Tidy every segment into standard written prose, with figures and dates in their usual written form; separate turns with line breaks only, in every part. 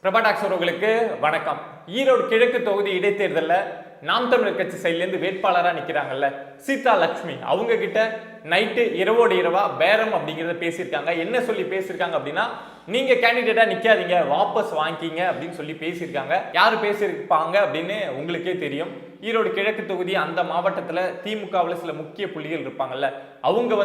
பிரபாடாக்ஸ் உறவுகளுக்கு வணக்கம். ஈரோடு கிழக்கு தொகுதி இடைத்தேர்தலில் நாம் தமிழர் கட்சி சைட்லேருந்து வேட்பாளராக நிற்கிறாங்கல்ல சீதா லட்சுமி, அவங்க கிட்ட நைட்டு இரவோடு இரவா பேரம் அப்படிங்கிறத பேசியிருக்காங்க. என்ன சொல்லி பேசியிருக்காங்க அப்படின்னா, நீங்க கேண்டிடேட்டா நிக்காதீங்க, வாபஸ் வாங்கிக்கிங்க அப்படின்னு சொல்லி பேசியிருக்காங்க. யாரு பேசியிருப்பாங்க அப்படின்னு உங்களுக்கே தெரியும். ஈரோடு கிழக்கு தொகுதி அந்த மாவட்டத்தில் திமுகவில் சில முக்கிய புள்ளிகள் இருப்பாங்கல்ல, அவங்க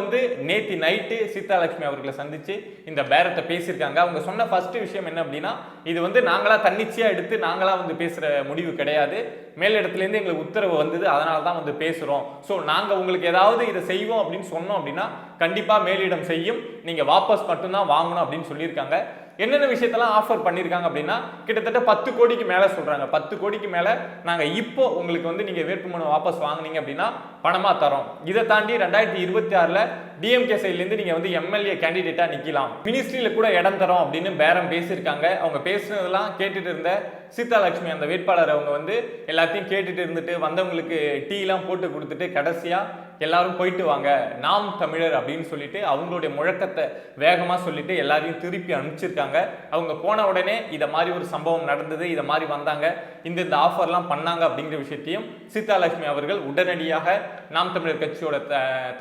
நேத்தி நைட்டு சீதா லட்சுமி அவர்களை சந்திச்சு இந்த பேரத்தை பேசியிருக்காங்க. அவங்க சொன்ன ஃபர்ஸ்ட் விஷயம் என்ன அப்படின்னா, இது நாங்களா தன்னிச்சையா எடுத்து நாங்களா பேசுற முடிவு கிடையாது, மேலிடத்துலேருந்து எங்களுக்கு உத்தரவு வந்தது, அதனால தான் பேசுறோம். ஸோ நாங்கள் உங்களுக்கு ஏதாவது இதை செய்வோம் அப்படின்னு சொன்னோம் அப்படின்னா கண்டிப்பா மேலிடம் செய்யும், நீங்க வாபஸ் மட்டும்தான் வாங்கணும் அப்படின்னு சொல்லியிருக்காங்க. என்னென்ன விஷயத்தெல்லாம் ஆஃபர் பண்ணியிருக்காங்க அப்படின்னா, கிட்டத்தட்ட 10 கோடிக்கு மேலே சொல்றாங்க. 10 கோடிக்கு மேலே நாங்கள் இப்போ உங்களுக்கு நீங்க வேட்புமனு வாபஸ் வாங்கினீங்க அப்படின்னா பணமா தரோம். இதை தாண்டி 2026ல் டிஎம்கே சைட்லேருந்து நீங்க எம்எல்ஏ கேண்டிடேட்டா நிக்கலாம், மினிஸ்ட்ரியில கூட இடம் தரோம் அப்படின்னு பேரம் பேசியிருக்காங்க. அவங்க பேசுனதெல்லாம் கேட்டுட்டு இருந்த சீதா லட்சுமி அந்த வேட்பாளர் அவங்க எல்லாத்தையும் கேட்டுட்டு இருந்துட்டு வந்தவங்களுக்கு டீ எல்லாம் போட்டு கொடுத்துட்டு கடைசியா எல்லாரும் போயிட்டு வாங்க நாம் தமிழர் அப்படின்னு சொல்லிட்டு அவங்களுடைய முழக்கத்தை வேகமா சொல்லிட்டு எல்லாரையும் திருப்பி அனுப்பிச்சிருக்காங்க. அவங்க போன உடனே இதை மாதிரி ஒரு சம்பவம் நடந்தது, இதை மாதிரி வந்தாங்க, இந்த ஆஃபர்லாம் பண்ணாங்க அப்படிங்கிற விஷயத்தையும் சீதா லட்சுமி அவர்கள் உடனடியாக நாம் தமிழர் கட்சியோட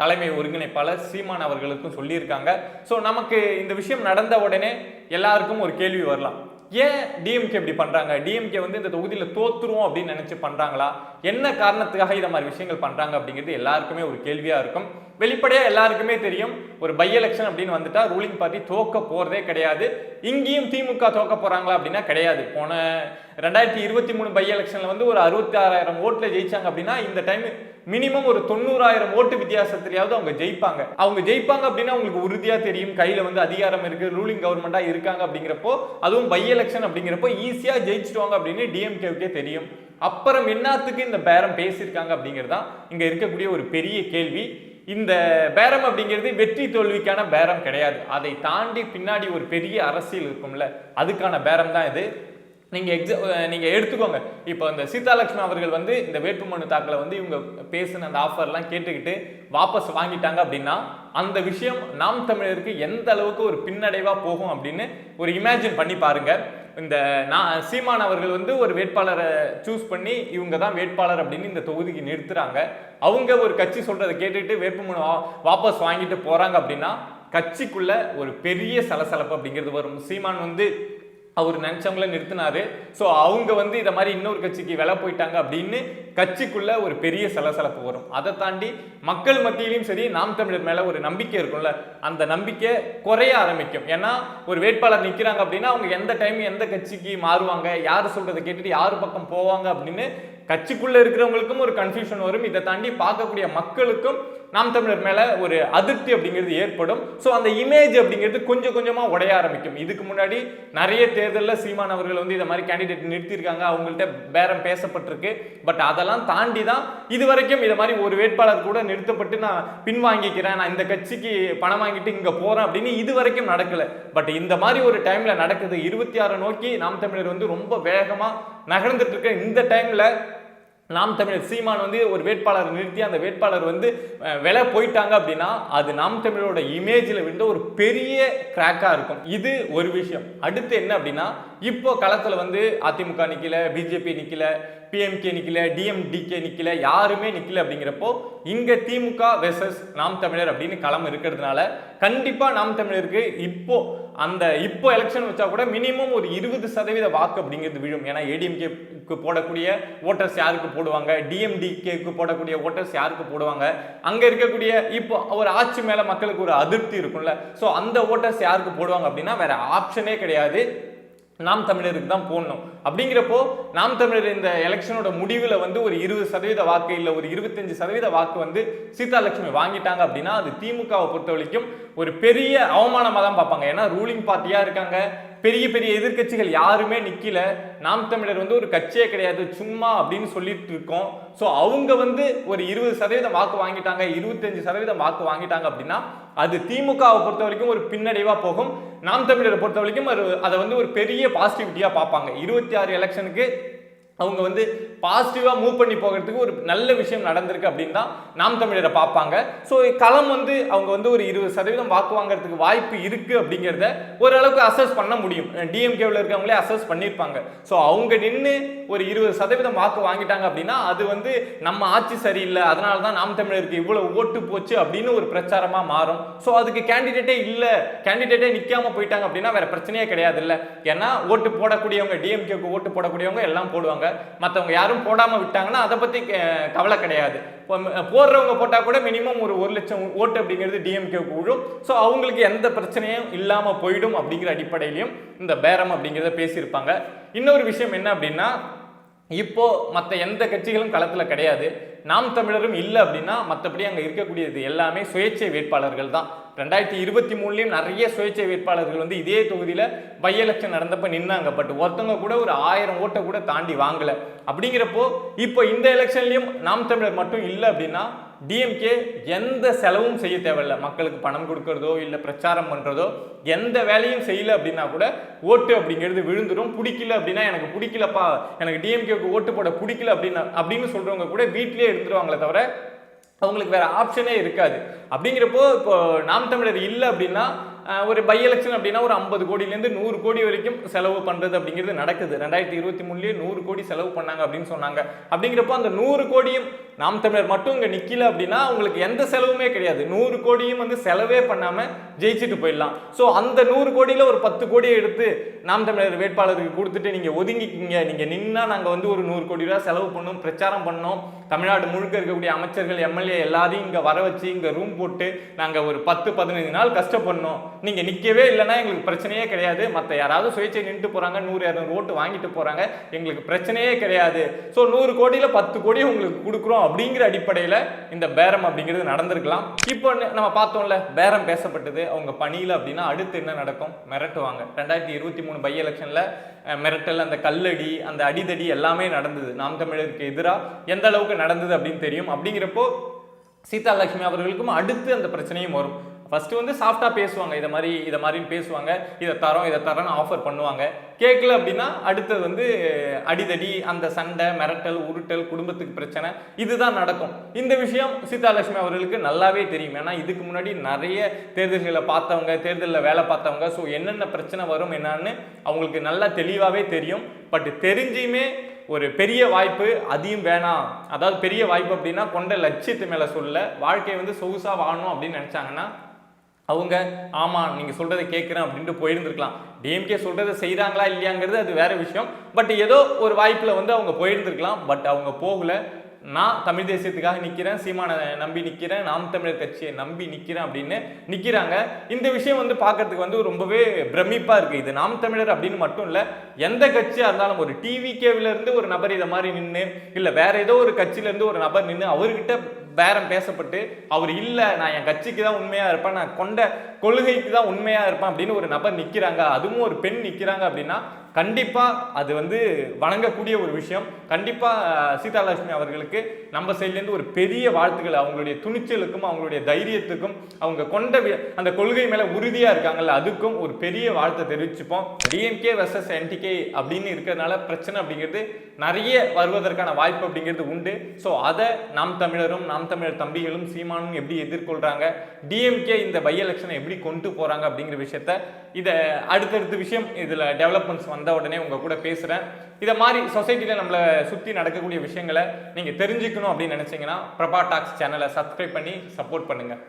தலைமை ஒருங்கிணைப்பாளர் சீமான் அவர்களுக்கும் சொல்லியிருக்காங்க. ஸோ நமக்கு இந்த விஷயம் நடந்த உடனே எல்லாருக்கும் ஒரு கேள்வி வரலாம், ஏன் டிஎம்கே இப்படி பண்றாங்க? டிஎம்கே இந்த தொகுதியில் தோத்துருவோம் அப்படின்னு நினைச்சு பண்றாங்களா? என்ன காரணத்துக்காக இந்த மாதிரி விஷயங்கள் பண்றாங்க அப்படிங்கிறது எல்லாருக்குமே ஒரு கேள்வியா இருக்கும். வெளிப்படையா எல்லாருக்குமே தெரியும், ஒரு பை எலெக்ஷன் அப்படின்னு வந்துட்டா ரூலிங் பார்ட்டி தோக்க போறதே கிடையாது. இங்கேயும் திமுக தோக்க போறாங்களா அப்படின்னா கிடையாது. போன 2023 பை எலெக்ஷன்ல ஒரு 66,000 ஓட்டுல ஜெயிச்சாங்க அப்படின்னா இந்த டைம் மினிமம் ஒரு 90,000 ஓட்டு வித்தியாசத்திலேயாவது அவங்க ஜெயிப்பாங்க. அவங்க ஜெயிப்பாங்க அப்படின்னா உங்களுக்கு உறுதியா தெரியும், கையில அதிகாரம் இருக்கு, ரூலிங் கவர்மெண்டா இருக்காங்க அப்படிங்கிறப்போ, அதுவும் பை எலெக்ஷன் அப்படிங்கிறப்போ ஈஸியா ஜெயிச்சிடுவாங்க அப்படின்னு டிஎம்கேவுக்கே தெரியும். அப்புறம் என்னத்துக்கு இந்த பேரம் பேசியிருக்காங்க அப்படிங்கிறது தான் இங்க இருக்கக்கூடிய ஒரு பெரிய கேள்வி. இந்த பேரம் அப்படிங்கிறது வெற்றி தோல்விக்கான பேரம் கிடையாது, அதை தாண்டி பின்னாடி ஒரு பெரிய அரசியல் இருக்கும்ல, அதுக்கான பேரம் தான் இது. நீங்க எடுத்துக்கோங்க. இப்போ இந்த சீதா லட்சுமி அவர்கள் இந்த வேட்புமனு தாக்கலை இவங்க பேசின அந்த ஆஃபர்லாம் கேட்டுக்கிட்டு வாபஸ் வாங்கிட்டாங்க அப்படின்னா அந்த விஷயம் நாம் தமிழருக்கு எந்த அளவுக்கு ஒரு பின்னடைவா போகும் அப்படின்னு ஒரு இமேஜின் பண்ணி பாருங்க. இந்த சீமான் அவர்கள் ஒரு வேட்பாளரை சூஸ் பண்ணி இவங்க தான் வேட்பாளர் அப்படின்னு இந்த தொகுதிக்கு நிறுத்துறாங்க. அவங்க ஒரு கட்சி சொல்றதை கேட்டுட்டு வேட்புமனு வாபஸ் வாங்கிட்டு போறாங்க அப்படின்னா கட்சிக்குள்ள ஒரு பெரிய சலசலப்பு அப்படிங்கிறது வரும். சீமான் அவர் நினைச்சவங்கள நிறுத்தினாரு, ஸோ அவங்க இதை மாதிரி இன்னொரு கட்சிக்கு விலை போயிட்டாங்க அப்படின்னு கட்சிக்குள்ள ஒரு பெரிய சலசலப்பு வரும். அதை தாண்டி மக்கள் மத்தியிலையும் சரி நாம் தமிழர் மேல ஒரு நம்பிக்கை இருக்கும்ல, அந்த நம்பிக்கை குறைய ஆரம்பிக்கும். ஏன்னா ஒரு வேட்பாளர் நிற்கிறாங்க அப்படின்னா அவங்க எந்த டைம் எந்த கட்சிக்கு மாறுவாங்க, யார் சொல்றதை கேட்டுட்டு யார் பக்கம் போவாங்க அப்படின்னு கட்சிக்குள்ள இருக்கிறவங்களுக்கும் ஒரு கன்ஃபியூஷன் வரும். இதை தாண்டி பார்க்கக்கூடிய மக்களுக்கும் நாம் தமிழர் மேல ஒரு அதிருப்தி அப்படிங்கிறது ஏற்படும். ஸோ அந்த இமேஜ் அப்படிங்கிறது கொஞ்சம் கொஞ்சமா உடைய ஆரம்பிக்கும். இதுக்கு முன்னாடி நிறைய தேர்தலில் சீமான் அவர்கள் இதை மாதிரி கேண்டிடேட் நிறுத்தியிருக்காங்க, அவங்கள்ட்ட பேரம் பேசப்பட்டிருக்கு. பட் அதெல்லாம் தாண்டி தான் இது வரைக்கும் இதை மாதிரி ஒரு வேட்பாளர் கூட நிறுத்தப்பட்டு நான் பின்வாங்கிக்கிறேன், நான் இந்த கட்சிக்கு பணம் வாங்கிட்டு இங்க போறேன் அப்படின்னு இது வரைக்கும் நடக்கல. பட் இந்த மாதிரி ஒரு டைம்ல நடக்குது. 26 நோக்கி நாம் தமிழர் ரொம்ப வேகமா நகர்ந்துட்டு இருக்க இந்த டைம்ல நாம் தமிழர் சீமான் ஒரு வேட்பாளர் நிறுத்தி அந்த வேட்பாளர் விலை போயிட்டாங்க அப்படின்னா அது நாம் தமிழரோட இமேஜில் விழுந்த ஒரு பெரிய கிராக்கா இருக்கும். இது ஒரு விஷயம். அடுத்து என்ன அப்படின்னா, இப்போ களத்துல அதிமுக நிக்கல, பிஜேபி நிக்கல, பிஎம்கே நிக்கல, டிஎம்டிகே நிக்கல, யாருமே நிக்கல அப்படிங்கிறப்போ இங்க திமுக வெர்சஸ் நாம் தமிழர் அப்படின்னு களம் இருக்கிறதுனால கண்டிப்பா நாம் தமிழருக்கு இப்போ எலெக்ஷன் வச்சா கூட மினிமம் ஒரு 20% வாக்கு அப்படிங்கிறது விழும். ஏன்னா ஏடிஎம்கேக்கு போடக்கூடிய ஓட்டர்ஸ் யாருக்கு போடுவாங்க, டிஎம்டிகேக்கு போடக்கூடிய ஓட்டர்ஸ் யாருக்கு போடுவாங்க, அங்க இருக்கக்கூடிய இப்போ ஒரு ஆட்சி மேல மக்களுக்கு ஒரு அதிருப்தி இருக்கும்ல, ஸோ அந்த ஓட்டர்ஸ் யாருக்கு போடுவாங்க அப்படின்னா வேற ஆப்ஷனே கிடையாது, நாம் தமிழருக்கு தான் போடணும். அப்படிங்கிறப்போ நாம் தமிழர் இந்த எலெக்ஷனோட முடிவில் ஒரு 20% வாக்கு இல்லை ஒரு 25% வாக்கு சீதா லட்சுமி வாங்கிட்டாங்க அப்படின்னா அது திமுகவை பொறுத்த வரைக்கும் ஒரு பெரிய அவமானமாக தான் பார்ப்பாங்க. ஏன்னா ரூலிங் பார்ட்டியா இருக்காங்க, பெரிய பெரிய எதிர்கட்சிகள் யாருமே நிக்கல, நாம் தமிழர் ஒரு கட்சியே கிடையாது சும்மா அப்படின்னு சொல்லிட்டு இருக்கோம். ஸோ அவங்க ஒரு 20% வாக்கு வாங்கிட்டாங்க, 25% வாக்கு வாங்கிட்டாங்க அப்படின்னா அது திமுகவை பொறுத்த வரைக்கும் ஒரு பின்னடைவா போகும். நாம் தமிழரை பொறுத்த வரைக்கும் அதை ஒரு பெரிய பாசிட்டிவிட்டியா பார்ப்பாங்க. 26 எலெக்ஷனுக்கு அவங்க வந்து பாசிட்டிவா மூவ் பண்ணி போகிறதுக்கு ஒரு நல்ல விஷயம் நடந்திருக்கு அப்படின்னு தான் நாம் தமிழரை பார்ப்பாங்க. ஸோ களம் வந்து அவங்க வந்து ஒரு 20% வாக்கு வாங்குறதுக்கு வாய்ப்பு இருக்கு அப்படிங்கிறத ஓரளவுக்கு அசஸ் பண்ண முடியும். டிஎம்கேவில் இருக்கவங்களே அசஸ் பண்ணியிருப்பாங்க. ஸோ அவங்க நின்று ஒரு 20% வாக்கு வாங்கிட்டாங்க அப்படின்னா அது வந்து நம்ம ஆட்சி சரியில்லை, அதனால தான் நாம் தமிழருக்கு இவ்வளவு ஓட்டு போச்சு அப்படின்னு ஒரு பிரச்சாரமா மாறும். ஸோ அதுக்கு கேண்டிடேட்டே நிற்காம போயிட்டாங்க அப்படின்னா வேற பிரச்சனையே கிடையாது இல்லை. ஏன்னா ஓட்டு போடக்கூடியவங்க, டிஎம்கேக்கு ஓட்டு போடக்கூடியவங்க எல்லாம் போடுவாங்க. மற்றவங்க யாரும் போடாம விட்டாங்கன்னா அதை பத்தி கவலை கிடையாது. போடுறவங்க போட்டா கூட மினிமம் ஒரு 1 லட்சம் ஓட்டு அப்படிங்கிறது டிஎம்கேக்கு விழும். ஸோ அவங்களுக்கு எந்த பிரச்சனையும் இல்லாம போயிடும் அப்படிங்கிற அடிப்படையிலையும் இந்த பேரம் அப்படிங்கிறத பேசியிருப்பாங்க. இன்னொரு விஷயம் என்ன அப்படின்னா, இப்போ மற்ற எந்த கட்சிகளும் களத்தில் கிடையாது, நாம் தமிழரும் இல்லை அப்படின்னா மற்றபடி அங்கே இருக்கக்கூடியது எல்லாமே சுயேட்சை வேட்பாளர்கள் தான். 2023 நிறைய சுயேட்சை வேட்பாளர்கள் வந்து இதே தொகுதியில் பை எலெக்ஷன் நடந்தப்ப நின்னாங்க. பட் ஒருத்தவங்க கூட ஒரு 1000 ஓட்டை கூட தாண்டி வாங்கல. அப்படிங்கிறப்போ இப்போ இந்த எலெக்ஷன்லயும் நாம் தமிழர் மட்டும் இல்லை அப்படின்னா டிஎம்கே எந்த செலவும் செய்ய தேவையில்லை. மக்களுக்கு பணம் கொடுக்கறதோ இல்லை பிரச்சாரம் பண்றதோ எந்த வேலையும் செய்யல அப்படின்னா கூட ஓட்டு அப்படிங்கிறது விழுந்துடும். பிடிக்கல அப்படின்னா எனக்கு பிடிக்கலப்பா, எனக்கு டிஎம்கேக்கு ஓட்டு போட பிடிக்கல அப்படின்னு சொல்றவங்க கூட வீட்டிலேயே இருந்துருவாங்களே தவிர அவங்களுக்கு வேற ஆப்ஷனே இருக்காது. அப்படிங்கிறப்போ இப்போ நாம் தமிழர் இல்லை அப்படின்னா ஒரு பை எலெக்ஷன் அப்படின்னா ஒரு 50 கோடியிலேருந்து 100 கோடி வரைக்கும் செலவு பண்றது அப்படிங்கிறது நடக்குது. 2023 100 கோடி செலவு பண்ணாங்க அப்படின்னு சொன்னாங்க. அப்படிங்கிறப்போ அந்த 100 கோடியும் நாம் தமிழர் மட்டும் இங்க நிக்கல அப்படின்னா உங்களுக்கு எந்த செலவுமே கிடையாது. 100 கோடியும் வந்து செலவே பண்ணாம ஜெயிச்சுட்டு போயிடலாம். ஸோ அந்த 100 கோடியில ஒரு 10 கோடியை எடுத்து நாம் தமிழர் வேட்பாளருக்கு கொடுத்துட்டு நீங்க ஒதுங்கிக்கிங்க, நீங்க நின்னா நாங்க வந்து ஒரு 100 கோடி ரூபாய் செலவு பண்ணோம், பிரச்சாரம் பண்ணோம், தமிழ்நாடு முழுக்க இருக்கக்கூடிய அமைச்சர்கள் எம்எல்ஏ எல்லாரையும் இங்க வர வச்சு இங்க ரூம் போட்டு நாங்க ஒரு 10-15 நாள் கஷ்டப்படணும், நீங்க நிக்கவே இல்லைன்னா எங்களுக்கு பிரச்சனையே கிடையாது. மற்ற யாராவது சுயேட்சை நின்று போறாங்க, 100-200 ஓட்டு வாங்கிட்டு போறாங்க, எங்களுக்கு பிரச்சனையே கிடையாது. ஸோ 100 கோடியில 10 கோடி உங்களுக்கு கொடுக்குறோம் அப்படிங்கிற அடிப்படையில் இந்த பேரம் அப்படிங்கிறது நடந்திருக்கலாம். இப்போ நம்ம பார்த்தோம்ல, பேரம் பேசப்பட்டது, அவங்க பணியில் அப்படின்னா அடுத்து என்ன நடக்கும்? மிரட்டுவாங்க. 2023 பை எலெக்ஷன்ல மிரட்டல், அந்த கல்லடி, அந்த அடிதடி எல்லாமே நடந்தது. நாம் தமிழருக்கு எதிராக எந்த அளவுக்கு நடந்தது அப்படின்னு தெரியும். அப்படிங்கிறப்போ சீதா லட்சுமி அவர்களுக்கும் அடுத்து அந்த பிரச்சனையும் வரும். ஃபர்ஸ்ட் வந்து சாஃப்டா பேசுவாங்க, இதை மாதிரின்னு பேசுவாங்க, இதை தரோன்னு ஆஃபர் பண்ணுவாங்க. கேட்கல அப்படின்னா அடுத்தது வந்து அடிதடி, அந்த சண்டை, மிரட்டல், உருட்டல், குடும்பத்துக்கு பிரச்சனை, இதுதான் நடக்கும். இந்த விஷயம் சீதாலட்சுமி அவர்களுக்கு நல்லாவே தெரியும். ஏன்னா இதுக்கு முன்னாடி நிறைய தேர்தல்களை பார்த்தவங்க, தேர்தலில் வேலை பார்த்தவங்க. ஸோ என்னென்ன பிரச்சனை வரும் என்னன்னு அவங்களுக்கு நல்லா தெளிவாகவே தெரியும். பட் தெரிஞ்சுமே ஒரு பெரிய வாய்ப்பு அதையும் வேணாம், அதாவது பெரிய வாய்ப்பு அப்படின்னா கொண்ட லட்சியத்து மேல சொல்ல, வாழ்க்கையை வந்து சொகுசா வாழணும் அப்படின்னு நினைச்சாங்கன்னா அவங்க ஆமா நீங்க சொல்றதை கேட்கிறேன் அப்படின்ட்டு போயிருந்திருக்கலாம். டிஎம்கே சொல்றதை செய்யறாங்களா இல்லையாங்கிறது அது வேற விஷயம். பட் ஏதோ ஒரு வாய்ப்புல வந்து அவங்க போயிருந்திருக்கலாம். பட் அவங்க போகல. நான் தமிழ் தேசியத்துக்காக நிற்கிறேன், சீமானை நம்பி நிற்கிறேன், நாம் தமிழர் கட்சியை நம்பி நிற்கிறேன் அப்படின்னு நிற்கிறாங்க. இந்த விஷயம் வந்து பார்க்கறதுக்கு வந்து ரொம்பவே பிரமிப்பாக இருக்குது. இது நாம் தமிழர் அப்படின்னு மட்டும் இல்லை, எந்த கட்சியாக இருந்தாலும் ஒரு டிவிகேவிலேருந்து ஒரு நபர் இதை மாதிரி நின்று, இல்லை வேற ஏதோ ஒரு கட்சியிலேருந்து ஒரு நபர் நின்று அவர்கிட்ட பேரம் பேசப்பட்டு அவர் இல்லை நான் என் கட்சிக்கு தான் உண்மையாக இருப்பேன், நான் கொண்ட கொள்கைக்கு தான் உண்மையாக இருப்பேன் அப்படின்னு ஒரு நபர் நிற்கிறாங்க, அதுவும் ஒரு பெண் நிற்கிறாங்க அப்படின்னா கண்டிப்பாக அது வந்து வணங்கக்கூடிய ஒரு விஷயம். கண்டிப்பாக சீதாலட்சுமி அவர்களுக்கு நம்ம சைட்லேருந்து ஒரு பெரிய வாழ்த்துக்கள். அவங்களுடைய துணிச்சலுக்கும் அவங்களுடைய தைரியத்துக்கும் அவங்க கொண்ட அந்த கொள்கை மேலே உறுதியாக இருக்காங்கல்ல, அதுக்கும் ஒரு பெரிய வாழ்த்தை தெரிவிச்சுப்போம். டிஎம்கே வெர்சஸ் என்டிகே அப்படின்னு இருக்கிறதுனால பிரச்சனை அப்படிங்கிறது நிறைய வருவதற்கான வாய்ப்பு அப்படிங்கிறது உண்டு. ஸோ அதை நாம் தமிழரும் நாம் தமிழர் தம்பிகளும் சீமானும் எப்படி எதிர்கொள்கிறாங்க, டிஎம்கே இந்த பை எலெக்ஷனை எப்படி கொண்டு போகிறாங்க அப்படிங்கிற விஷயத்த இதை அடுத்தடுத்த விஷயம் இதில் டெவலப்மெண்ட்ஸ் வந்த உடனே உங்க கூட பேசுகிறேன். இதை மாதிரி சொசைட்டியில் நம்மளை சுற்றி நடக்கக்கூடிய விஷயங்களை நீங்கள் தெரிஞ்சுக்கணும் அப்படின்னு நினச்சிங்கன்னா பிரபா டாக்ஸ் சேனலை சப்ஸ்கிரைப் பண்ணி சப்போர்ட் பண்ணுங்கள்.